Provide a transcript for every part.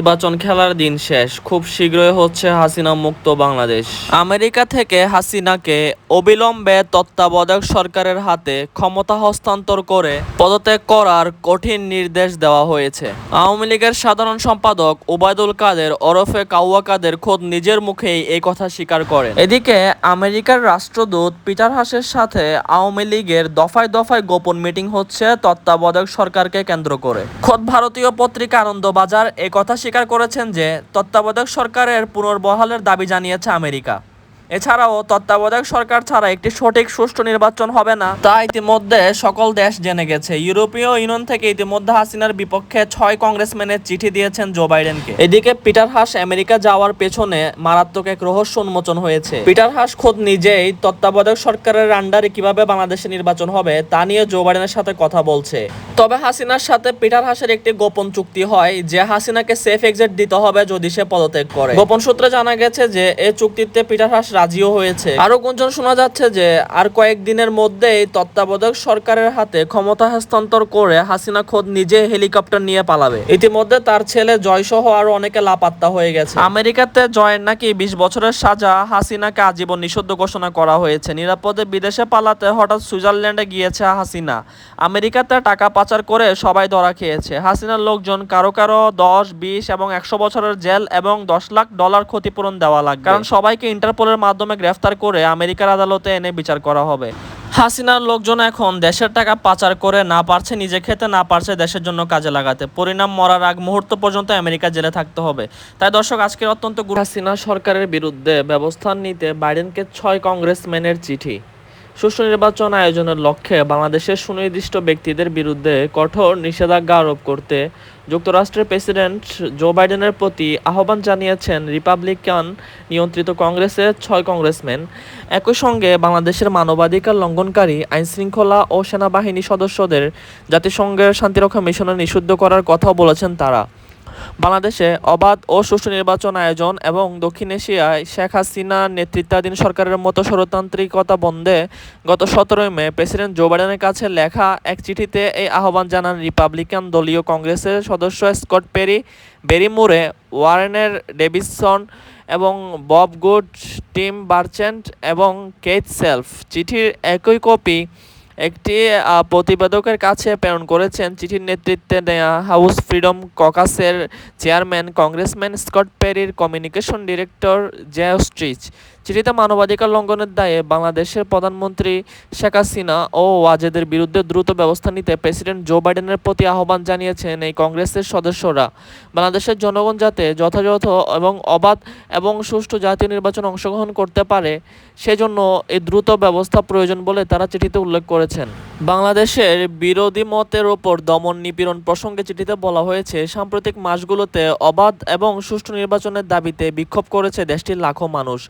নির্বাচন খেলার দিন শেষ, খুব শীঘ্রই হচ্ছে হাসিনা মুক্ত বাংলাদেশ। আমেরিকা থেকে হাসিনাকে অবিলম্বে তত্ত্বাবধায়ক সরকারের হাতে ক্ষমতা হস্তান্তর করে পদত্যাগ করার কঠিন নির্দেশ দেওয়া হয়েছে। আওয়ামী লীগের সাধারণ সম্পাদক ওবায়দুল কাদের ওরফে কাউয়া কাদের খোদ নিজের মুখেই এই কথা স্বীকার করেন। এদিকে আমেরিকার রাষ্ট্রদূত পিটার হাসের সাথে আওয়ামী লীগের দফায় দফায় গোপন মিটিং হচ্ছে তত্ত্বাবধায়ক সরকারকে কেন্দ্র করে। খোদ ভারতীয় পত্রিকা আনন্দবাজার এই কথা স্বীকার করেছেন যে তত্ত্বাবধায়ক সরকারের পুনর্বহালের দাবি জানিয়েছে আমেরিকা। এছাড়াও তত্ত্বাবধায়ক সরকার ছাড়া একটি সঠিক সুষ্ঠু নির্বাচন হবে না তা ইতিমধ্যে সকল দেশ জেনে গেছে। ইউরোপীয় ইউনিয়ন থেকে ইতিমধ্যে হাসিনার বিপক্ষে 6 কংগ্রেসম্যানের চিঠি দিয়েছেন জো বাইডেনকে। এদিকে পিটার হাস আমেরিকা যাওয়ার পেছনে মারাত্মক এক রহস্য উন্মোচন হয়েছে। পিটার হাস খোদ নিজেই তত্ত্বাবধায়ক সরকারের আন্ডারে কিভাবে বাংলাদেশে নির্বাচন হবে তা নিয়ে জো বাইডেনের সাথে কথা বলছে। তবে হাসিনার সাথে পিটার হাসের একটি গোপন চুক্তি হয় যে হাসিনাকে সেফ এক্সিট দিতে হবে যদি সে পদত্যাগ করে। গোপন সূত্রে জানা গেছে যে এই চুক্তিতে পিটার হাস রাজিও হয়েছে। আরো গুঞ্জন শোনা যাচ্ছে যে আর কয়েকদিনের মধ্যেই তত্ত্বাবধায়ক সরকারের হাতে ক্ষমতা হস্তান্তর করে হাসিনা খোদ নিজে হেলিকপ্টার নিয়ে পালাবে। ইতিমধ্যে তার ছেলে জয় সহ আরো অনেকে লাপাত্তা হয়ে গেছে। আমেরিকাতে জয়ের নাকি 20 বছরের সাজা, হাসিনাকে আজীবন নিষিদ্ধ ঘোষণা করা হয়েছে। নিরাপদে বিদেশে পালাতে হঠাৎ সুইজারল্যান্ডে গিয়েছে হাসিনা। আমেরিকাতে টাকা পাচার করে সবাই ধরা খেয়েছে। হাসিনার লোকজন কারো কারো 10, 20 এবং 100 বছরের জেল এবং $10 লাখ ক্ষতিপূরণ দেওয়া লাগবে, কারণ সবাইকে ইন্টারপোলের মাধ্যমে গ্রেফতার করে আমেরিকার আদালতে এনে বিচার করা হবে। হাসিনার লোকজন এখন দেশের টাকা পাচার করে না পারছে নিজে খেতে, না পারছে দেশের জন্য কাজে লাগাতে। পরিণাম মরার আগ মুহূর্ত পর্যন্ত আমেরিকা জেলে থাকতে হবে। তাই দর্শক, আজকের অত্যন্ত হাসিনা সরকারের বিরুদ্ধে ব্যবস্থা নিতে বাইডেনকে 6 কংগ্রেসম্যানের চিঠি। সুষ্ঠু নির্বাচন আয়োজনের লক্ষ্যে বাংলাদেশের সুনির্দিষ্ট ব্যক্তিদের বিরুদ্ধে কঠোর নিষেধাজ্ঞা আরোপ করতে যুক্তরাষ্ট্রের প্রেসিডেন্ট জো বাইডেনের প্রতি আহ্বান জানিয়েছেন রিপাবলিকান নিয়ন্ত্রিত কংগ্রেসের 6 কংগ্রেসম্যান। একই সঙ্গে বাংলাদেশের মানবাধিকার লঙ্ঘনকারী আইনশৃঙ্খলা ও সেনাবাহিনী সদস্যদের জাতিসংঘের শান্তিরক্ষা মিশনে নিষিদ্ধ করার কথাও বলেছেন তারা। বাংলাদেশে অবাধ ও সুষ্ঠু নির্বাচন আয়োজন এবং দক্ষিণ এশিয়ায় শেখ হাসিনা নেতৃত্বাধীন সরকারের মতো স্বৈরতান্ত্রিকতা বন্ধে গত 17 মে প্রেসিডেন্ট জো বাইডেনের কাছে লেখা এক চিঠিতে এই আহ্বান জানান রিপাবলিকান দলীয় কংগ্রেসের সদস্য স্কট বেরি মুরে, ওয়ারেনের ডেভিসন এবং বব গুড, টিম বার্চেন্ট এবং কেইথ সেলফ। চিঠির একই কপি একটি প্রতিবেদকের কাছে প্রেরণ করেছেন চিঠির নেতৃত্বে নেয়া হাউস ফ্রিডম ককাসের চেয়ারম্যান কংগ্রেসম্যান স্কট পেরির কমিউনিকেশন ডিরেক্টর জে স্ট্রিচ। চিঠিতে মানবাধিকার লঙ্ঘনের দায়ে বাংলাদেশের প্রধানমন্ত্রী শেখ হাসিনা ও ওয়াজেদের বিরুদ্ধে দ্রুত ব্যবস্থা নিতে প্রেসিডেন্ট জো বাইডেনের প্রতি আহ্বান জানিয়েছেন এই কংগ্রেসের সদস্যরা। বাংলাদেশের জনগণ যাতে যথাযথ এবং অবাধ এবং সুষ্ঠু জাতীয় নির্বাচনে অংশগ্রহণ করতে পারে সেজন্য এই দ্রুত ব্যবস্থা প্রয়োজন বলে তারা চিঠিতে উল্লেখ করেছেন। বাংলাদেশের বিরোধী মতের ওপর দমন নিপীড়ন প্রসঙ্গে চিঠিতে বলা হয়েছে, সাম্প্রতিক মাসগুলোতে অবাধ এবং সুষ্ঠু নির্বাচনের দাবিতে বিক্ষোভ করেছে দেশটির লাখো মানুষ।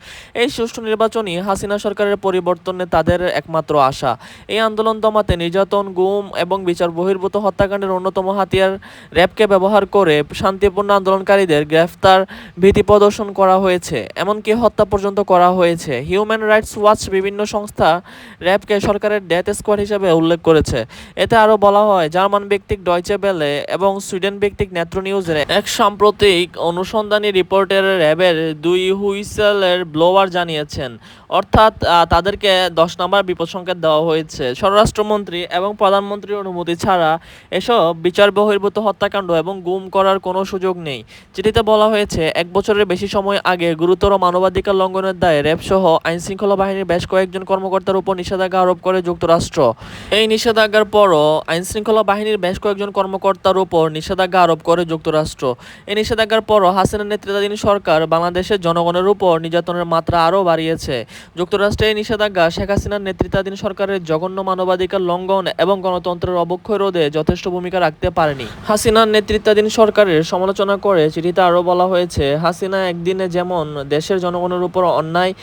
এই সুষ্ঠু নির্বাচনই হাসিনা সরকারের পরিবর্তনে তাদের একমাত্র আশা। এই আন্দোলন দমাতে নির্যাতন, গুম এবং বিচার বহির্ভূত হত্যাকাণ্ডের অন্যতম হাতিয়ার র্যাবকে ব্যবহার করে শান্তিপূর্ণ আন্দোলনকারীদের গ্রেফতার, ভীতি প্রদর্শন করা হয়েছে, এমনকি হত্যা পর্যন্ত করা হয়েছে। হিউম্যান রাইটস ওয়াচ বিভিন্ন সংস্থা র্যাবকে সরকারের ডেথ স্কোয়াড হিসেবে উল্লেখ করেছে। এতে আরও বলা হয়, জার্মান ভিত্তিক ডয়চে বেলে এবং সুইডেন ভিত্তিক নেত্র নিউজের এক সাম্প্রতিক অনুসন্ধানী রিপোর্টের র্যাবের 2 হুইসেলের ব্লোয়ার জানিয়েছেন, অর্থাৎ তাদেরকে 10 নম্বর বিপদ সংকেত দেওয়া হয়েছে। স্বরাষ্ট্রমন্ত্রী এবং প্রধানমন্ত্রীর অনুমতি ছাড়া এসব বিচার বহির্ভূত হত্যাকাণ্ড এবং গুম করার কোনো সুযোগ নেই। চিঠিতে বলা হয়েছে, 1 বছরের বেশি সময় আগে গুরুতর মানবাধিকার লঙ্ঘনের দায়ে র্যাবসহ আইনশৃঙ্খলা বাহিনীর বেশ কয়েকজন কর্মকর্তার উপর নিষেধাজ্ঞা আরোপ করে যুক্তরাষ্ট্র। এই নিষেধাজ্ঞার পরও আইনশৃঙ্খলা বাহিনীর বেশ কয়েকজন কর্মকর্তার উপর নিষেধাজ্ঞা আরোপ করে যুক্তরাষ্ট্র। এই নিষেধাজ্ঞার পরও হাসিনা নেতৃত্বাধীন সরকার বাংলাদেশের জনগণের উপর নির্যাতনের মাত্রা আরও বাড়িয়েছে। যুক্তরাষ্ট্রের এই নিষেধাজ্ঞা শেখ হাসিনার নেতৃত্বাধীন সরকারের জঘন্য মানবাধিকার লঙ্ঘন এবং গণতন্ত্রের অবক্ষয় রোধে যথেষ্ট ভূমিকা রাখতে পারেনি। হাসিনার নেতৃত্বাধীন সরকারের সমালোচনা করে চিঠিতে আরও বলা হয়েছে, হাসিনা একদিনে যেমন দেশের জনগণের উপর অন্যায়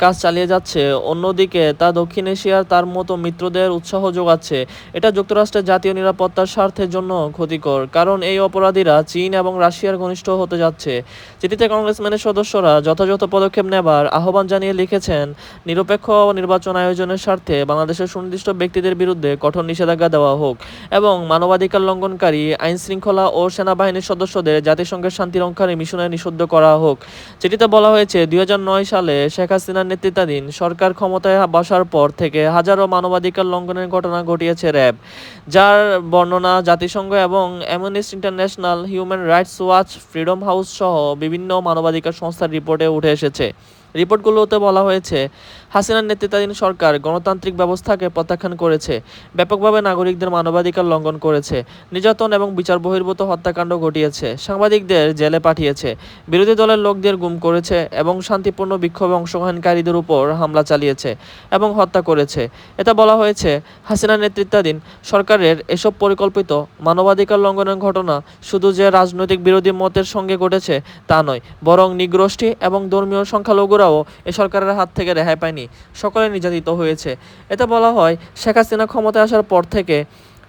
কাজ চালিয়ে যাচ্ছে, অন্যদিকে তা দক্ষিণ এশিয়ার তার মতো মিত্রদের উৎসাহ যোগাচ্ছে, এটা যুক্তরাষ্ট্রের জাতীয় নিরাপত্তার স্বার্থের জন্য ক্ষতিকর, কারণ এই অপরাধীরা চীন এবং রাশিয়ার ঘনিষ্ঠ হতে যাচ্ছে। চিঠিতে কংগ্রেসম্যানের সদস্যরা যথাযথ পদক্ষেপ নেবার আহ্বান জানিয়ে লিখেছেন, নিরপেক্ষ নির্বাচন আয়োজনের স্বার্থে বাংলাদেশের সুনির্দিষ্ট ব্যক্তিদের বিরুদ্ধে কঠোর নিষেধাজ্ঞা দেওয়া হোক এবং মানবাধিকার লঙ্ঘনকারী আইনশৃঙ্খলা ও সেনাবাহিনীর সদস্যদের জাতিসংঘের শান্তিরক্ষার মিশনে নিষিদ্ধ করা হোক। চিঠিতে বলা হয়েছে, ২০০৯ সালে শেখ হাসিনার নেতৃত্বাধীন সরকার ক্ষমতায় বসার পর থেকে হাজারো মানবাধিকার লঙ্ঘনের ঘটনা ঘটিয়েছে র্যাব, যার বর্ণনা জাতিসংঘ এবং amnesty international, human rights watch, freedom house সহ বিভিন্ন মানবাধিকার সংস্থার রিপোর্টে উঠে এসেছে। রিপোর্টগুলোতে বলা হয়েছে, হাসিনার নেতৃত্বাধীন সরকার গণতান্ত্রিক ব্যবস্থাকে প্রত্যাখ্যান করেছে, ব্যাপকভাবে নাগরিকদের মানবাধিকার লঙ্ঘন করেছে, নির্যাতন এবং বিচার বহির্ভূত হত্যাকাণ্ড ঘটিয়েছে, সাংবাদিকদের জেলে পাঠিয়েছে, বিরোধী দলের লোকদের গুম করেছে এবং শান্তিপূর্ণ বিক্ষোভে অংশগ্রহণকারীদের উপর হামলা চালিয়েছে এবং হত্যা করেছে। এতে বলা হয়েছে, হাসিনার নেতৃত্বাধীন সরকারের এসব পরিকল্পিত মানবাধিকার লঙ্ঘনের ঘটনা শুধু যে রাজনৈতিক বিরোধী মতের সঙ্গে ঘটেছে তা নয়, বরং নিগ্রোষ্ঠী এবং ধর্মীয় সংখ্যালঘুরাও এ সরকারের হাত থেকে রেহাই পায়নি, সকলে নির্যাতিত হয়েছে। এতে বলা হয়, শেখ হাসিনা ক্ষমতায় আসার পর থেকে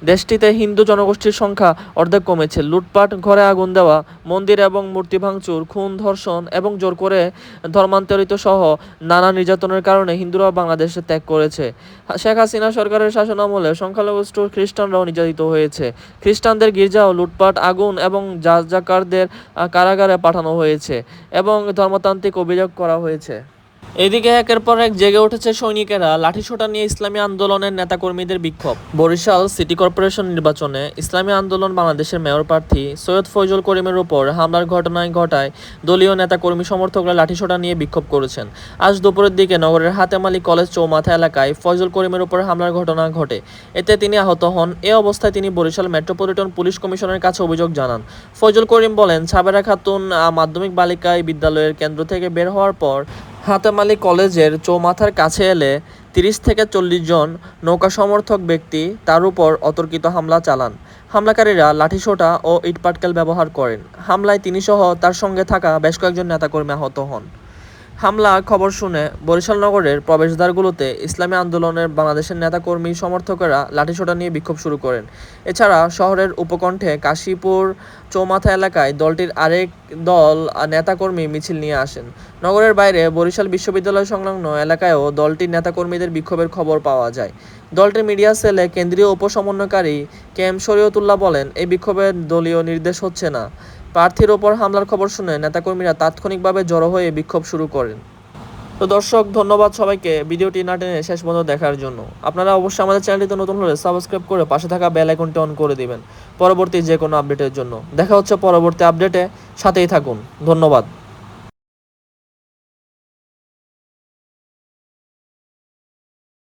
দেশটিতে হিন্দু জনগোষ্ঠীর সংখ্যা অর্ধেক কমেছে। লুটপাট, ঘরে আগুন দেওয়া, মন্দির এবং মূর্তি ভাঙচুর, খুন, ধর্ষণ এবং জোর করে ধর্মান্তরিত সহ নানা নির্যাতনের কারণে হিন্দুরাও বাংলাদেশে ত্যাগ করেছে। শেখ হাসিনা সরকারের শাসনামলে সংখ্যালঘু খ্রিস্টানরাও নির্যাতিত হয়েছে। খ্রিস্টানদের গির্জাও লুটপাট, আগুন এবং যাজাকারদের কারাগারে পাঠানো হয়েছে এবং ধর্মতান্ত্রিক অভিযোগ করা হয়েছে। এদিকে একের পর এক জেগে উঠেছে সৈনিকেরা, লাঠিসোঁটা নিয়ে ইসলামী আন্দোলনের নেতাকর্মীদের বিক্ষোভ। বরিশাল সিটি কর্পোরেশন নির্বাচনে ইসলামী আন্দোলন বাংলাদেশের মেয়র প্রার্থী সৈয়দ ফয়জুল করিমের উপর হামলার ঘটনায় দলীয় নেতাকর্মী সমর্থকরা লাঠিসোঁটা নিয়ে বিক্ষোভ করেছেন। আজ দুপুরের দিকে নগরের হাতেমালি কলেজ চৌমাথা এলাকায় ফয়জুল করিমের উপর হামলার ঘটনা ঘটে। এতে তিনি আহত হন। এ অবস্থায় তিনি বরিশাল মেট্রোপলিটন পুলিশ কমিশনের কাছে অভিযোগ জানান। ফয়জুল করিম বলেন, সাবেরা খাতুন মাধ্যমিক বালিকা বিদ্যালয়ের কেন্দ্র থেকে বের হওয়ার পর হাতেমালি কলেজের চৌমাথার কাছে এলে ৩০ থেকে ৪০ জন নৌকা সমর্থক ব্যক্তি তার উপর অতর্কিত হামলা চালান। হামলাকারীরা লাঠিসোঁটা ও ইটপাটকেল ব্যবহার করেন। হামলায় তিনিসহ তার সঙ্গে থাকা বেশ কয়েকজন নেতাকর্মী আহত হন। হামলার খবর শুনে বরিশাল নগরের প্রবেশদ্বারগুলোতে ইসলামী আন্দোলনের বাংলাদেশের নেতাকর্মী সমর্থকেরা লাঠিসোঁটা নিয়ে বিক্ষোভ শুরু করেন। এছাড়া শহরের উপকণ্ঠে কাশীপুর চৌমাথা এলাকায় দলটির আরেক দল নেতাকর্মী মিছিল নিয়ে আসেন। নগরের বাইরে বরিশাল বিশ্ববিদ্যালয় সংলগ্ন এলাকায়ও দলটির নেতাকর্মীদের বিক্ষোভের খবর পাওয়া যায়। দলটির মিডিয়া সেলে কেন্দ্রীয় উপসমন্বয়কারী কেএম শরীয়তুল্লাহ বলেন, এই বিক্ষোভের দলীয় নির্দেশ হচ্ছে না। প্রার্থীর ওপর হামলার খবর শুনে নেতাকর্মীরা তাৎক্ষণিকভাবে জড়ো হয়ে বিক্ষোভ শুরু করেন। তো দর্শক, ধন্যবাদ সবাইকে ভিডিওটি না টেনে শেষ পর্যন্ত দেখার জন্য। আপনারা অবশ্যই আমাদের চ্যানেলটিতে নতুন হলে সাবস্ক্রাইব করে পাশে থাকা বেল আইকনটি অন করে দিবেন পরবর্তী যে কোনো আপডেটের জন্য। দেখা হচ্ছে পরবর্তী আপডেটে, সাথেই থাকুন। ধন্যবাদ।